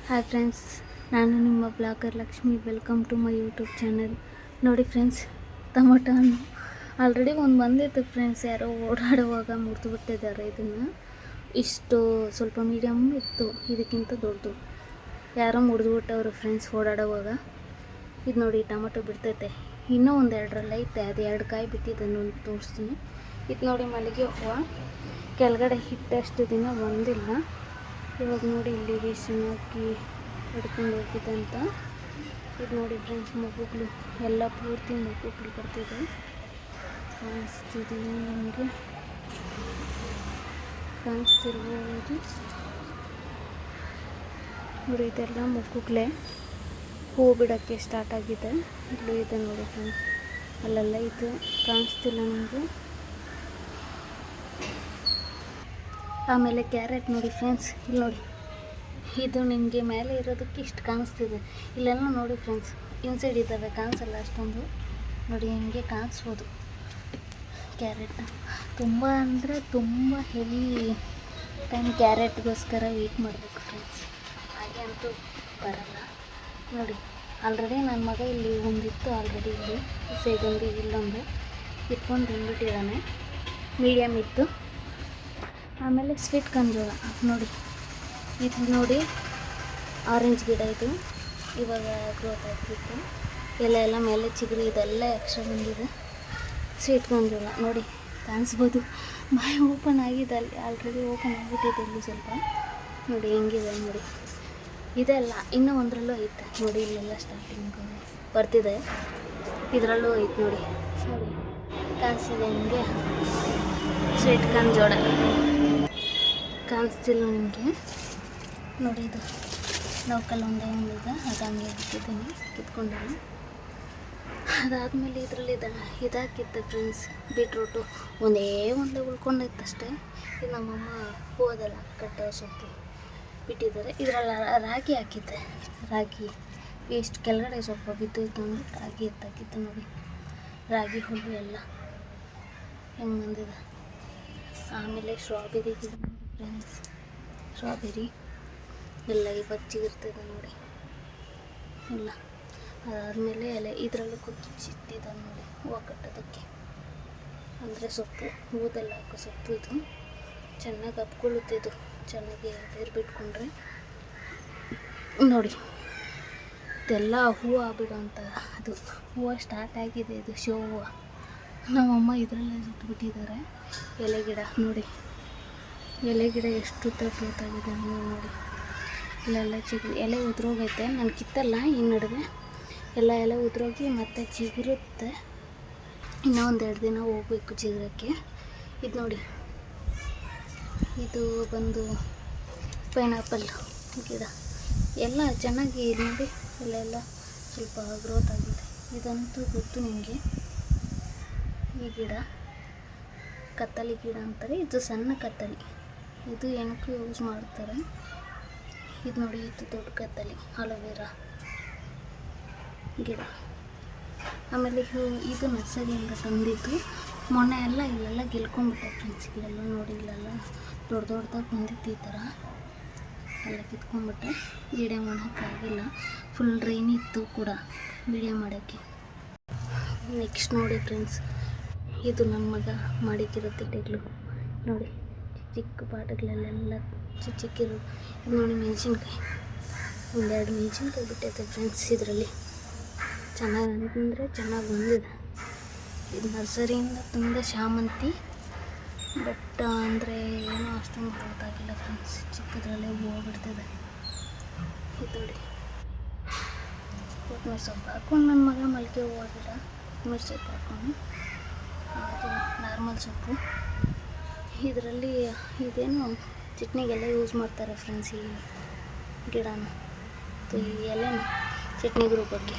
Hi friends, ನಾನು ನಿಮ್ಮ blogger Lakshmi. Welcome to my YouTube channel. ನೋಡಿ ಫ್ರೆಂಡ್ಸ್, ಟೊಮೊಟೊ ಹಣ್ಣು ಆಲ್ರೆಡಿ ಒಂದು ಬಂದಿತ್ತು ಫ್ರೆಂಡ್ಸ್. ಯಾರೋ ಓಡಾಡುವಾಗ ಮುರಿದು ಬಿಟ್ಟಿದ್ದಾರೆ. ಇದನ್ನು ಇಷ್ಟು ಸ್ವಲ್ಪ ಮೀಡಿಯಮ್ ಇತ್ತು, ಇದಕ್ಕಿಂತ ದೊಡ್ಡದು ಯಾರೋ ಮುರಿದು ಬಿಟ್ಟವರು ಫ್ರೆಂಡ್ಸ್ ಓಡಾಡುವಾಗ. ಇದು ನೋಡಿ ಟೊಮೊಟೊ ಬಿಡ್ತೈತೆ, ಇನ್ನೂ ಒಂದು ಎರಡರಲ್ಲಿ ಐತೆ. ಅದು 2 ಕಾಯಿ ಬಿಟ್ಟಿದ್ದನ್ನು ತೋರಿಸ್ತೀನಿ. ಇದು ನೋಡಿ ಮಲ್ಲಿಗೆ ಹೂವು, ಕೆಳಗಡೆ ಹಿಟ್ಟಷ್ಟು ದಿನ ಬಂದಿಲ್ಲ. ಇವಾಗ ನೋಡಿ ಇಲ್ಲಿ ರೇಷನ್ ಹಾಕಿ ಹಿಡ್ಕೊಂಡು ಹೋಗಿದೆ ಅಂತ. ಇದು ನೋಡಿ ಫ್ರೆಂಡ್ಸ್, ಮಗುಗಳು ಎಲ್ಲ ಪೂರ್ತಿ ಮಗುಗಳು ಬರ್ತಿದೆ. ಕಾಣಿಸ್ತಿದ್ದೀವಿ, ನಿಮಗೆ ಕಾಣಿಸ್ತಿರ್ಬೋದು ನೋಡಿ. ಇದೆಲ್ಲ ಮಗುಗಳೇ, ಹೂವು ಬಿಡೋಕ್ಕೆ ಸ್ಟಾರ್ಟ್ ಆಗಿದೆ. ಇಲ್ಲೂ ಇದೆ ನೋಡಿ ಫ್ರೆಂಡ್ಸ್, ಅಲ್ಲೆಲ್ಲ ಇದು ಕಾಣಿಸ್ತಿಲ್ಲ ನನಗೆ. ಆಮೇಲೆ ಕ್ಯಾರೆಟ್ ನೋಡಿ ಫ್ರೆಂಡ್ಸ್, ಇಲ್ಲಿ ನೋಡಿ. ಇದು ನಿಮಗೆ ಮೇಲೆ ಇರೋದಕ್ಕೆ ಇಷ್ಟು ಕಾಣಿಸ್ತಿದೆ. ಇಲ್ಲೆಲ್ಲ ನೋಡಿ ಫ್ರೆಂಡ್ಸ್, ಇನ್ಸೈಡ್ ಇದ್ದಾವೆ, ಕಾಣಿಸಲ್ಲ ಅಷ್ಟೊಂದು. ನೋಡಿ ಹಿಂಗೆ ಕಾಣಿಸ್ಬೋದು. ಕ್ಯಾರೆಟ್ ತುಂಬ ಅಂದರೆ ತುಂಬ ಹೆವಿ ಟೈಮ್ ಕ್ಯಾರೆಟ್ಗೋಸ್ಕರ ವೆಯ್ಟ್ ಮಾಡಬೇಕು ಫ್ರೆಂಡ್ಸ್. ಹಾಗೆ ಅಂತೂ ಬರಲ್ಲ. ನೋಡಿ ಆಲ್ರೆಡಿ ನನ್ನ ಮಗ ಇಲ್ಲಿ ಒಂದಿತ್ತು, ಆಲ್ರೆಡಿ ಇಲ್ಲಿ ಸೇಗೊಂದು ಇಲ್ಲೊಂದು ಇಟ್ಕೊಂಡು ಬಂದ್ಬಿಟ್ಟಿದ್ದಾನೆ. ಮೀಡಿಯಮ್ ಇತ್ತು. ಆಮೇಲೆ ಸ್ವೀಟ್ ಕಂಜೋಳ ನೋಡಿ, ಇದು ನೋಡಿ ಆರೆಂಜ್ ಗಿಡ. ಇದು ಇವಾಗ ಗ್ರೋತ್ ಆಗ್ತಿತ್ತು. ಎಲ್ಲ ಮೇಲೆ ಚಿಗುರು, ಇದೆಲ್ಲ ಎಕ್ಸ್ಟ್ರಾ ಬಂದಿದೆ. ಸ್ವೀಟ್ ಕಂಜೋಳ ನೋಡಿ ಕಾಣಿಸ್ಬೋದು. ಬಾಯಿ ಓಪನ್ ಆಗಿದೆ, ಅಲ್ಲಿ ಆಲ್ರೆಡಿ ಓಪನ್ ಆಗಿಬಿಟ್ಟಿದೆ ಇಲ್ಲಿ ಸ್ವಲ್ಪ. ನೋಡಿ ಹೆಂಗಿದೆ ನೋಡಿ. ಇದೆಲ್ಲ ಇನ್ನೂ ಒಂದರಲ್ಲೂ ಐತೆ ನೋಡಿ. ಇಲ್ಲೆಲ್ಲ ಸ್ಟಾರ್ಟಿಂಗ್ ಬರ್ತಿದೆ, ಇದರಲ್ಲೂ ಐತೆ ನೋಡಿ. ನೋಡಿ ಕಾಣಿಸ್ತಿದೆ ನಿಮಗೆ ಸ್ವೀಟ್ ಕಂಜೋಳ? ಕಾಣಿಸ್ತಿಲ್ಲ ನಿಮಗೆ ನೋಡಿ. ಇದು ಲೋಕಲ್ ಒಂದೇ ಒಂದಿದೆ, ಅದು ಹಂಗೆ ಬಿಟ್ಟಿದ್ದೀನಿ ಕಿತ್ಕೊಂಡಿದ್ದೀನಿ. ಅದಾದಮೇಲೆ ಇದರಲ್ಲಿ ಇದಾಕಿತ್ತು ಫ್ರೆಂಡ್ಸ್, ಬೀಟ್ರೂಟು ಒಂದೇ ಉಳ್ಕೊಂಡೈತೆ ಅಷ್ಟೇ. ಇದು ನಮ್ಮಮ್ಮ ಹೂವದೆಲ್ಲ ಕಟ್ಟೋ ಸೊಪ್ಪು ಬಿಟ್ಟಿದ್ದಾರೆ. ಇದರಲ್ಲಿ ರಾಗಿ ಹಾಕಿದ್ದೆ. ರಾಗಿ ಎಷ್ಟು ಕೆಳಗಡೆ ಸ್ವಲ್ಪ ಬಿದ್ದು ಅಂದರೆ ರಾಗಿ ಎತ್ತಾಕಿತ್ತು ನೋಡಿ. ರಾಗಿ ಹುಲ್ಲು ಎಲ್ಲ ಹೆಂಗೆ ಬಂದಿದೆ. ಆಮೇಲೆ ಸ್ಟ್ರಾಬೆರಿ ಫ್ರೆಂಡ್ಸ್, ಸ್ಟ್ರಾಬೆರಿ ಎಲ್ಲ ಇವಾಗ ಚಿಗಿರ್ತದೆ ನೋಡಿ ಎಲ್ಲ. ಅದಾದಮೇಲೆ ಎಲೆ ಇದರಲ್ಲೂ ಚಿತ್ತಿದೆ ನೋಡಿ, ಹೂವು ಕಟ್ಟೋದಕ್ಕೆ ಅಂದರೆ ಸೊಪ್ಪು, ಹೂದೆಲ್ಲ ಹಾಕೋ ಸೊಪ್ಪು. ಇದು ಚೆನ್ನಾಗಿ ಹಬ್ಕೊಳ್ಳುತ್ತೆ. ಇದು ಚೆನ್ನಾಗಿ ಬೇರು ಬಿಟ್ಕೊಂಡ್ರೆ ನೋಡಿ. ಇದೆಲ್ಲ ಹೂವು ಆಗ್ಬಿಡೋಂಥ ಅದು ಹೂವು ಸ್ಟಾರ್ಟ್ ಆಗಿದೆ. ಇದು ಶೋ ಹೂವು. ನಮ್ಮಮ್ಮ ಇದರಲ್ಲೇ ಸುತ್ತಬಿಟ್ಟಿದ್ದಾರೆ. ಎಲೆ ಗಿಡ ನೋಡಿ, ಎಲೆ ಗಿಡ ಎಷ್ಟು ಗ್ರೋತ್ ಆಗಿದೆ ನೋಡಿ. ಇಲ್ಲೆಲ್ಲ ಚಿಗುರು, ಎಲೆ ಉದುರೋಗೈತೆ. ನಾನು ಕಿತ್ತಲ್ಲ ಈ ನಡುವೆ. ಎಲ್ಲ ಎಲೆ ಉದುರೋಗಿ ಮತ್ತೆ ಚಿಗುರುತ್ತೆ. ಇನ್ನೂ ಒಂದು 2 ದಿನ ಹೋಗಬೇಕು ಚಿಗುರಕ್ಕೆ. ಇದು ನೋಡಿ, ಇದು ಬಂದು ಪೈನಾಪಲ್ ಗಿಡ. ಎಲ್ಲ ಚೆನ್ನಾಗಿ ನೋಡಿ, ಇಲ್ಲೆಲ್ಲ ಸ್ವಲ್ಪ ಗ್ರೋತ್ ಆಗಿದೆ. ಇದಂತೂ ಗೊತ್ತು ನಿಮಗೆ. ಈ ಗಿಡ ಕತ್ತಲಿ ಗಿಡ ಅಂತಾರೆ. ಇದು ಸಣ್ಣ ಕತ್ತಲಿ, ಇದು ಏನಕ್ಕೂ ಯೂಸ್ ಮಾಡ್ತಾರೆ. ಇದು ನೋಡಿ, ಇದು ದೊಡ್ಡ ಕತ್ತಲಿ ಅಲೋವೆರಾ ಗಿಡ. ಆಮೇಲೆ ಇದು ನರ್ಸರಿಯಿಂದ ತಂದಿದ್ದು. ಮೊನ್ನೆ ಎಲ್ಲ ಇಲ್ಲೆಲ್ಲ ಗೆಲ್ಕೊಂಡ್ಬಿಟ್ಟೆ ಫ್ರೆಂಡ್ಸ್. ಇಲ್ಲೆಲ್ಲ ನೋಡಿ, ಇಲ್ಲೆಲ್ಲ ದೊಡ್ಡದಾಗಿ ಬಂದಿತ್ತು. ಈ ಥರ ಎಲ್ಲ ಕಿತ್ಕೊಂಡ್ಬಿಟ್ಟೆ. ವೀಡಿಯೋ ಮಾಡೋಕ್ಕಾಗಿಲ್ಲ, ಫುಲ್ ರೈನ್ ಇತ್ತು ಕೂಡ ವೀಡಿಯೋ ಮಾಡೋಕ್ಕೆ. ನೆಕ್ಸ್ಟ್ ನೋಡಿ ಫ್ರೆಂಡ್ಸ್, ಇದು ನನ್ನ ಮಗ ಮಾಡಿಕ್ಕಿರುತ್ತೆ ಟೆಗ್ಲು ನೋಡಿ. ಚಿಕ್ಕ ಪಾಟುಗಳಲ್ಲೆಲ್ಲ ಚಿಕ್ಕಿರು. ಇದು ನೋಡಿ ಮೆಣಸಿನ್ಕಾಯಿ, 1-2 ಮೆಣಸಿನ್ಕಾಯಿ ಬಿಟ್ಟೈತೆ ಫ್ರೆಂಡ್ಸ್. ಇದರಲ್ಲಿ ಚೆನ್ನಾಗಿ ಅಂದರೆ ಚೆನ್ನಾಗಿ ಬಂದಿದೆ. ಇದು ನರ್ಸರಿಯಿಂದ ತುಂಬ ಶಾಮಂತಿ, ಬಟ್ ಅಂದರೆ ಏನೋ ಅಷ್ಟೊಂದು ಗೊತ್ತಾಗಿಲ್ಲ ಫ್ರೆಂಡ್ಸ್. ಚಿಕ್ಕದ್ರಲ್ಲೇ ಹೂವು ಬಿಡ್ತಿದೆ. ಇದು ನೋಡಿ, ಕೊತ್ತಂಬರಿ ಸೊಪ್ಪು ಹಾಕ್ಕೊಂಡು ನನ್ನ ಮಗ ಮಲ್ಲಿಗೆ ಹೂವು ಗಿಡ, ಕೊತ್ತಂಬರಿ ಸೊಪ್ಪು ಹಾಕ್ಕೊಂಡು. ಅದು ನಾರ್ಮಲ್ ಸೊಪ್ಪು. ಇದರಲ್ಲಿ ಇದೇನು ಚಟ್ನಿಗೆಲ್ಲ ಯೂಸ್ ಮಾಡ್ತಾರೆ ಫ್ರೆಂಡ್ಸ್ ಈ ಗಿಡನ. ಈ ಎಲೆನ ಚಟ್ನಿ ಗ್ರೂಪಕ್ಕೆ